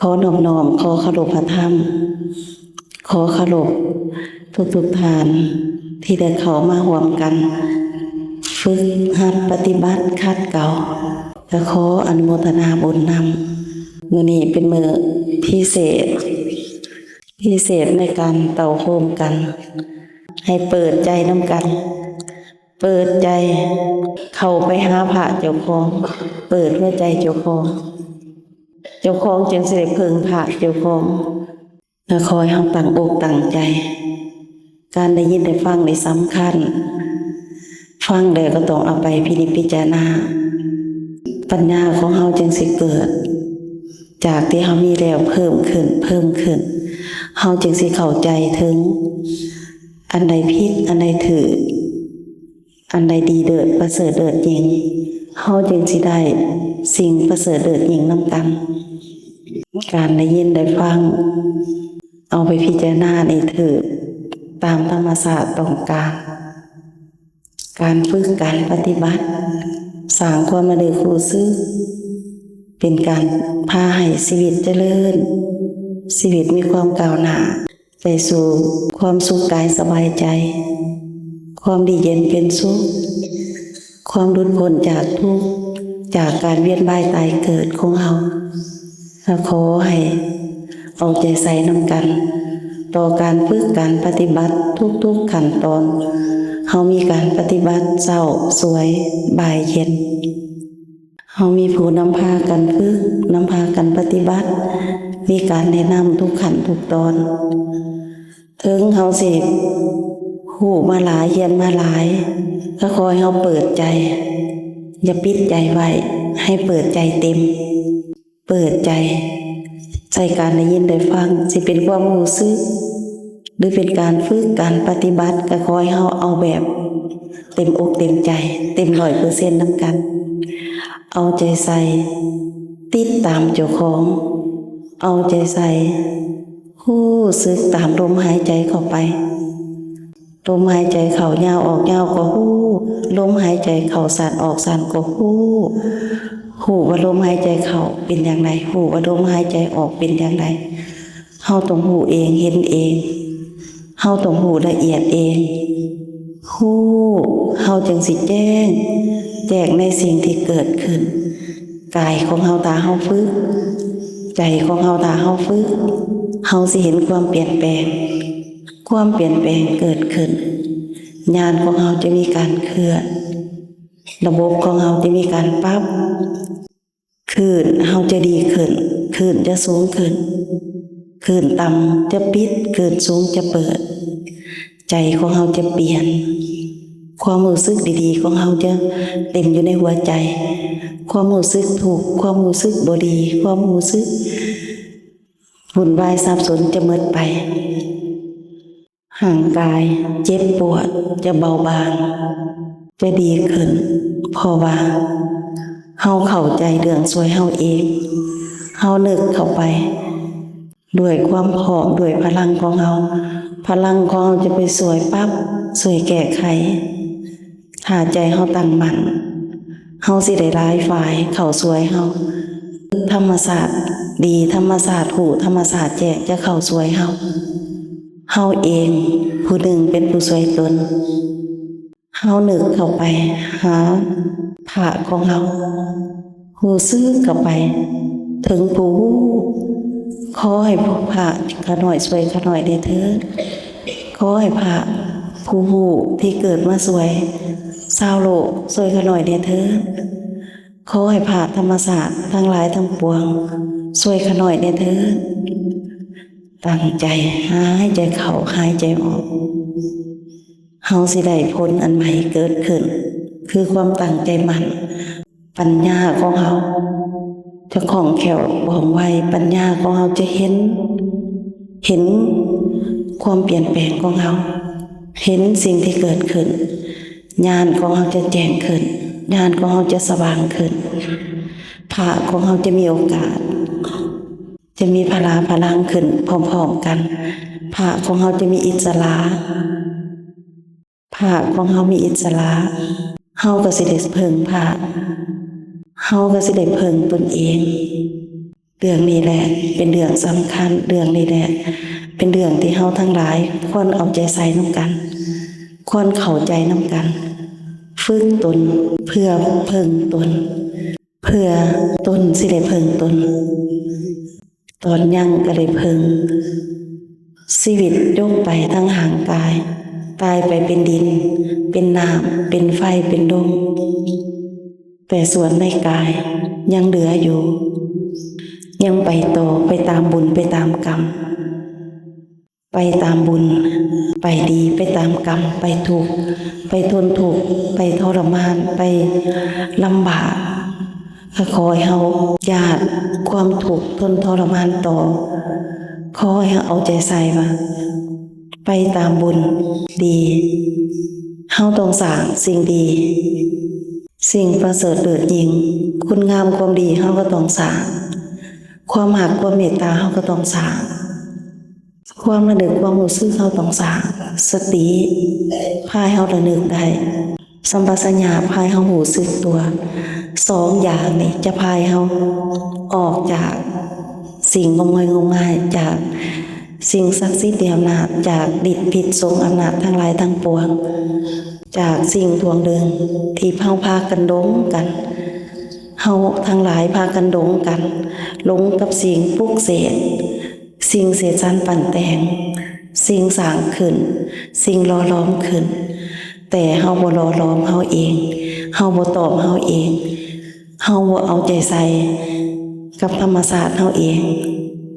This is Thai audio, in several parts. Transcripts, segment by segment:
ขอนอบน้อมขอเคารพพระธรรมขอเคารพทุกทานที่ได้เข้ามาร่วมกันฝึกหัดปฏิบัติขัดเกลาและขออนุโมทนาบุญนำมื้อนี้เป็นมื้อพิเศษในการเต่าโฮมกันให้เปิดใจนำกัน เปิดใจเข้าไปหาพระเจ้าของเปิดหัวใจเจ้าของจึงสิได้พึ่งพระเจ้าของและคอยเฮาตั้งอกตั้งใจการได้ยินได้ฟังนี่สำคัญฟังแล้วก็ต้องเอาไปพินิจพิจารณาปัญญาของเฮาจึงสิเกิดจากที่เฮามีแล้วเพิ่มขึ้นเฮาจึงสิเข้าใจถึงอันใดผิดอันใดถูกอันใดดีเลิศประเสริฐเลิศยิ่งเฮาจึงสิได้สิ่งประเสริฐเลิศยิ่งนำกันการได้ยินได้ฟังเอาไปพิจารณาในถูกตามธรรมศาสตร์ต้องการฝึกการปฏิบัติสร้างความระลึกรู้สึกเป็นการพาให้ชีวิตเจริญชีวิตมีความก้าวหน้าไปสู่ความสุขกายสบายใจความดีเย็นเป็นสุขความหลุดพ้นจากทุกข์จากการเวียนว่ายตายเกิดของเราขอให้เอาใจใส่นำกันต่อการฝึกการปฏิบัติทุกขั้นตอนเฮามีการปฏิบัติเช้าสวยบ่ายเย็นเฮามีผู้นำพากันฝึกนำพากันปฏิบัติมีการแนะนำทุกขั้นทุกตอนถึงเฮาสิฮู้มาหลายเรียนมาหลายก็ขอให้เฮาเปิดใจอย่าปิดใจไว้ให้เปิดใจเต็มเปิดใจใส่การได้ยินได้ฟังสิเป็นความรู้สึกหรือเป็นการฝึกการปฏิบัติก็ขอให้เฮาเอาแบบเต็มอกเต็มใจเต็ม100%นำกันเอาใจใส่ติดตามเจ้าของเอาใจใส่รู้สึกตามลมหายใจเข้าไปลมหายใจเข้ายาวออกยาวก็ฮู้ลมหายใจเข้าสั้นออกสั้นก็ฮู้ว่าลมหายใจเข้าเป็นอย่างไรฮู้ว่าลมหายใจออกเป็นอย่างไรเฮาต้องฮู้เองเห็นเองเฮาต้องฮู้ละเอียดเองฮู้เฮาจึงสิแจ้งในสิ่งที่เกิดขึ้นกายของเฮาตาเฮาฝึกใจของเฮาตาเฮาฝึกเฮาสิเห็นความเปลี่ยนแปลงเกิดขึ้นญาณของเฮาจะมีการเคลื่อนระบบของเฮาจะมีการปรับคลื่นเฮาจะดีขึ้นคลื่นจะสูงขึ้นคลื่นต่ำจะปิดคลื่นสูงจะเปิดใจของเฮาจะเปลี่ยนความรู้สึกดีๆของเฮาจะเต็มอยู่ในหัวใจความรู้สึกถูกความรู้สึกบ่ดีความรู้สึกวุ่นวายสับสนจะหมดไปห่างกายเจ็บปวดจะเบาบางจะดีขึ้นเพราะว่าเฮาเข้าใจเรื่องช่วยเฮาเองเฮานึกเข้าไปด้วยความพร้อมด้วยพลังของเฮาจะไปช่วยปั๊บช่วยแก้ไขถ้าใจเฮาตั้งมั่นเฮาสิได้หลายฝ่ายเข้าช่วยเฮาธรรมศาสตร์ดีธรรมศาสตร์ถูกธรรมศาสตร์แจกจะเข้าช่วยเฮาเองผู้หนึ่งเป็นผู้ช่วยตนเฮานึกเข้าไปหาพระของเฮารู้สึกเข้าไปถึงผู้ขอให้พระข้าน้อยช่วยข้าน้อยได้เถิดขอให้พระผู้ที่เกิดมาช่วยชาวโลกช่วยข้าน้อยได้เถิดขอให้พระธรรมศาสตร์ทั้งหลายทั้งปวงช่วยข้าน้อยได้เถิดตั้งใจหายใจเข้าหายใจออกเฮาสิได้ผลอันใหม่เกิดขึ้นคือความตั้งใจมั่นปัญญาของเฮาจะคล่องแคล่วว่องไวปัญญาของเฮาจะเห็นความเปลี่ยนแปลงของเฮาเห็นสิ่งที่เกิดขึ้นญาณของเฮาจะแจ้งขึ้นญาณของเฮาจะสว่างขึ้นพระของเฮาจะมีโอกาสจะมีพลังขึ้นพร้อมๆกันพระของเฮาจะมีอิสระพระของเฮามีอิสระเฮาก็สิได้เพิ่งพระเฮาก็สิได้เพิ่งตนเอง เรื่องนี้แหละเป็นเรื่องสำคัญเรื่องนี้แหละเป็นเรื่องที่เฮาทั้งหลายควรเอาใจใส่นำกันควรเข้าใจนำกันฝึกตนเพื่อเพิ่งตนเพื่อตนสิได้เพิ่งตนตอนยังก็ได้เพิ่งชีวิตยกไปทั้งห่างกายตายไปเป็นดินเป็นน้ำเป็นไฟเป็นลมแต่ส่วนในกายยังเหลืออยู่ยังไปต่อไปตามบุญไปตามกรรมไปตามบุญไปดีไปตามกรรมไปถูกข์ไปทนทุกข์ไปทรมานไปลำบากก็ขอให้เฮาญาติความทุกข์ทนทรมานต่อขอให้เฮาเอาใจใส่ว่าไปตามบุญดีเฮาต้องสร้างสิ่งดีสิ่งประเสริฐเลิศยิ่งคุณงามความดีเฮาก็ต้องสร้างความหักความเมตตาเฮาก็ต้องสร้างความระลึกความรู้สึกเฮาต้องสร้างสติพาให้เฮาระลึกได้สัมปชัญญะพาให้เฮารู้สึกตัวสองอย่างนี้จะพาให้เฮาออกจากสิ่งงมงายจากสิ่งศักดิ์สิทธิ์อำนาจจากฤทธิ์พิษสงอำนาจทั้งหลายทั้งปวงจากสิ่งทวงเดิมที่เฮาพากันดงกันเฮาทั้งหลายพากันดงกันหลงกับสิ่งปลุกเสกสิ่งเสียสารปั่นแต่งสิ่งสร้างขึ้นสิ่งหล่อหลอมขึ้นแต่เฮาบ่หล่อหลอมเฮาเองเฮาบ่ตอบเฮาเองเฮาบ่เอาใจใส่กับธรรมศาสตร์เฮาเอง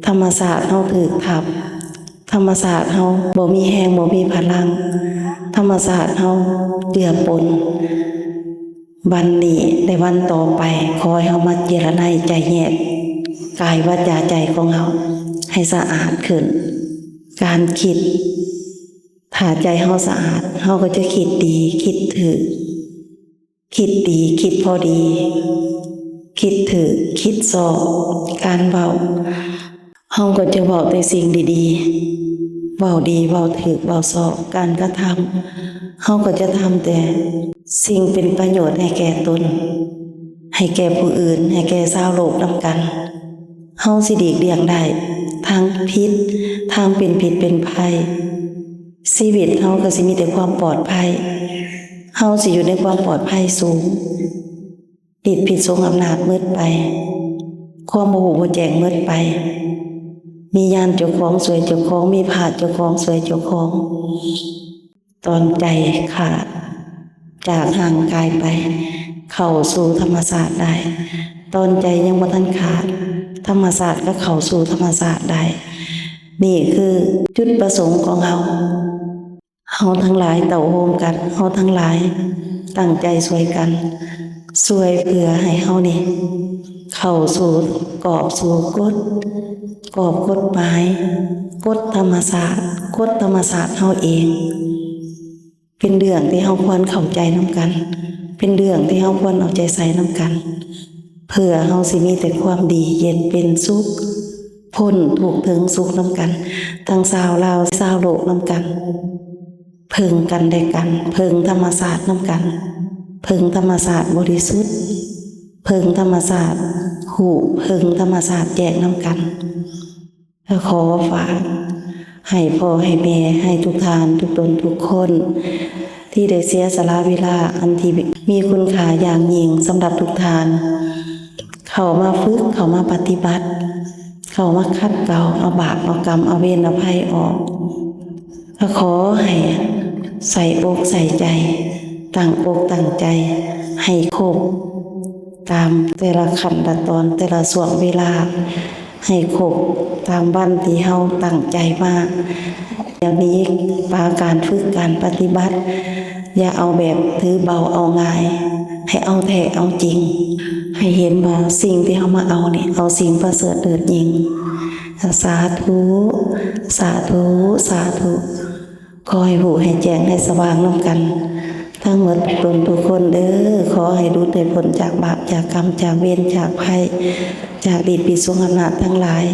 ธรรมศาสตร์เฮาถูกทับธรรมศาสตร์เฮาบ่มีแรงบ่มีพลังธรรมศาสตร์เฮาเจือปนวันนี้ในวันต่อไปขอให้เฮามาเจรไนใจแยกกายวาจาใจของเฮาให้สะอาดขึ้นการคิดถ้าใจเฮาสะอาดเฮาก็จะคิดดีคิดถูกคิดดีคิดพอดีคิดถูกคิดชอบการเว้าเฮาก็จะเว้าแต่สิ่งดีๆเว้าดีเว้าถูกเว้าชอบการกระทำเฮาก็จะทำแต่สิ่งเป็นประโยชน์ให้แก่ตนให้แก่ผู้อื่นให้แก่ชาวโลกนำกันเฮาสิหลีกเลี่ยงได้ทางพิษทางเป็นพิษเป็นภัยชีวิตเฮาก็สิมีแต่ความปลอดภัยเฮาสิอยู่ในความปลอดภัยสูงฤทธิ์พิษสงอำนาจมืดไปความบ่ฮู้บ่แจ้งมืดไปมีญาณเจ้าของสวยเจ้าของมีผาดเจ้าของสวยเจ้าของตอนใจขาดจากห่างกายไปเข้าสู่ธรรมศาสตร์ได้ตอนใจยังบ่ทันขาดธรรมศาสตร์ก็เข้าสู่ธรรมศาสตร์ได้นี่คือจุดประสงค์ของเฮาทั้งหลายเต่าโฮมกันเฮาทั้งหลายตั้งใจช่วยกันช่วยเพื่อให้เฮานี่เข้าสู่กรอบสู่กฎกฎหมายกฎธรรมศาสตร์กฎธรรมศาสตร์เฮาเองเป็นเรื่องที่เฮาควรเข้าใจนำกันเป็นเรื่องที่เฮาควรเอาใจใส่นำกันเพื่อเฮาสิมีแต่ความดีเย็นเป็นสุขพ้นทุกข์ถึงสุขนำกันทั้งชาวลาวชาวโลกนำกันเพิ่งกันได้กันเพิ่งธรรมศาสตร์นำกันเพิ่งธรรมศาสตร์บริสุทธิ์เพิ่งธรรมศาสตร์หูเพิ่งธรรมศาสตร์แยกนำกันและขอฝากให้พ่อให้แม่ให้ทุกทานทุกตนทุกคนที่ได้เสียสละเวลาอันที่มีคุณค่าอย่างยิ่งสำหรับทุกทานเข้ามาฝึกเข้ามาปฏิบัติเข้ามาคัดเกลาเอาบาปเอากรรมเอาเวรเอาภัยออกก็ขอให้ใส่อกใส่ใจตั้งอกตั้งใจให้ครบตามแต่ละขั้นตอนแต่ละช่วงเวลาให้ครบตามวันที่เฮาตั้งใจมาอย่างนี้ปาการฝึกการปฏิบัติอย่าเอาแบบถือเบาเอาง่ายให้เอาแท้เอาจริงให้เห็นว่าสิ่งที่เฮามาเอาเนี่ยเอาสิ่งประเสริฐเลิศยิ่งสาธุสาธุสาธุขอให้รู้ให้แจ้งให้สว่างนำกันทั้งหมดทุกคนเด้อขอให้รู้ได้ผลจากบาปจากกรรมจากเวรจากภัยจากฤทธิ์พิษสงอำนาจทั้งหลาย